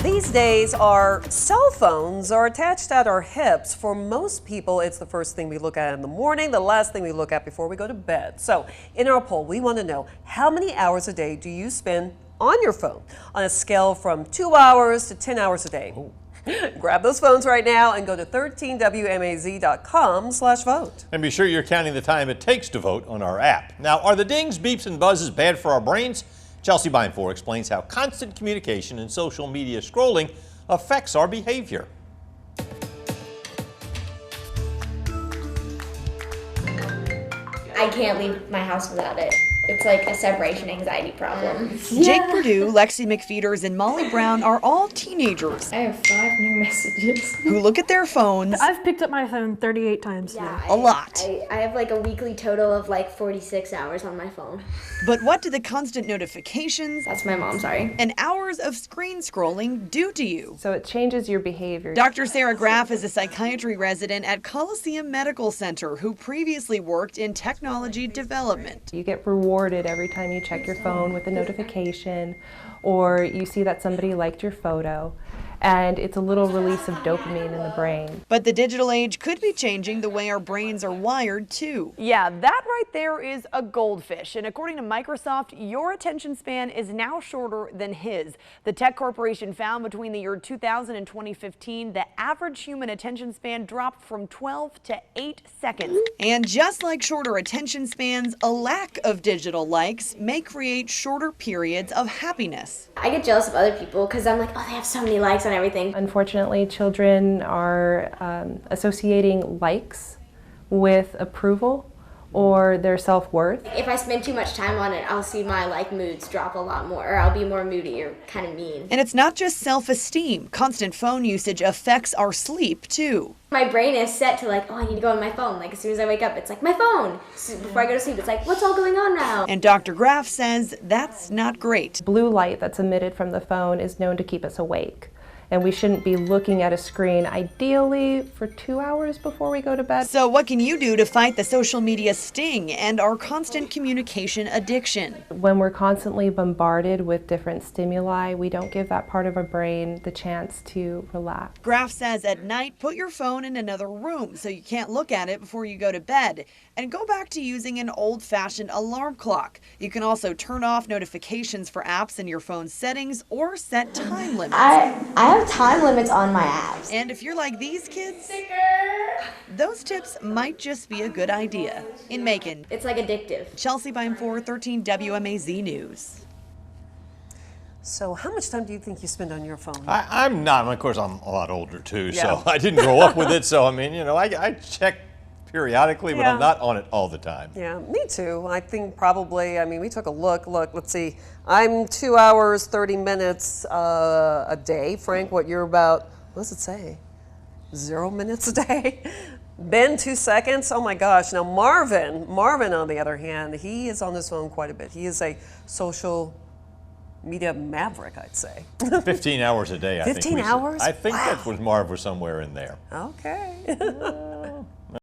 These days, our cell phones are attached at our hips. For most people, it's the first thing we look at in the morning, the last thing we look at before we go to bed. So, in our poll, we want to know, how many hours a day do you spend on your phone on a scale from 2 hours to 10 hours a day? Oh. Grab those phones right now and go to 13wmaz.com/vote. And be sure you're counting the time it takes to vote on our app. Now, are the dings, beeps, and buzzes bad for our brains? Chelsea Beinfor explains how constant communication and social media scrolling affects our behavior. I can't leave my house without it. It's like a separation anxiety problem. Jake Perdue, Lexi McFeeters, and Molly Brown are all teenagers. I have 5 new messages. Who look at their phones. I've picked up my phone 38 times now. A lot. I have like a weekly total of like 46 hours on my phone. But what do the constant notifications, That's my mom, sorry, and hours of screen scrolling do to you? So it changes your behavior. Dr. Sarah Graff is a psychiatry resident at Coliseum Medical Center who previously worked in technology development. You get rewarded every time you check your phone with a notification, or you see that somebody liked your photo, and it's a little release of dopamine in the brain. But the digital age could be changing the way our brains are wired too. Yeah, that right there is a goldfish. And according to Microsoft, your attention span is now shorter than his. The tech corporation found between the year 2000 and 2015, the average human attention span dropped from 12 to 8 seconds. And just like shorter attention spans, a lack of digital likes may create shorter periods of happiness. I get jealous of other people because I'm like, oh, they have so many likes on everything. Unfortunately, children are associating likes with approval or their self-worth. If I spend too much time on it, I'll see my moods drop a lot more, or I'll be more moody or kind of mean. And it's not just self-esteem. Constant phone usage affects our sleep too. My brain is set to like, oh, I need to go on my phone. Like as soon as I wake up, it's like my phone. So before I go to sleep, it's like, what's all going on now? And Dr. Graff says that's not great. Blue light that's emitted from the phone is known to keep us awake. And we shouldn't be looking at a screen, ideally, for 2 hours before we go to bed. So what can you do to fight the social media sting and our constant communication addiction? When we're constantly bombarded with different stimuli, we don't give that part of our brain the chance to relax. Graff says at night, put your phone in another room so you can't look at it before you go to bed. And go back to using an old-fashioned alarm clock. You can also turn off notifications for apps in your phone's settings or set time limits. I have time limits on my apps. And if you're like these kids, those tips might just be a good idea. In Macon, It's like addictive. Chelsea Beinfor, 13 WMAZ News. So how much time do you think you spend on your phone? I'm not, of course, I'm a lot older too, Yeah. so I didn't grow up with it. So, I mean, you know, I check periodically, but Yeah. I'm not on it all the time. Yeah, me too. I think probably, I mean, we took a look, let's see. I'm 2 hours, 30 minutes a day. Frank, what you're about, what does it say? 0 minutes a day? Ben, 2 seconds? Oh my gosh. Now Marvin on the other hand, he is on his phone quite a bit. He is a social media maverick, I'd say. 15 hours a day, I think. 15 hours? I think Wow. that was Marv was somewhere in there. Okay.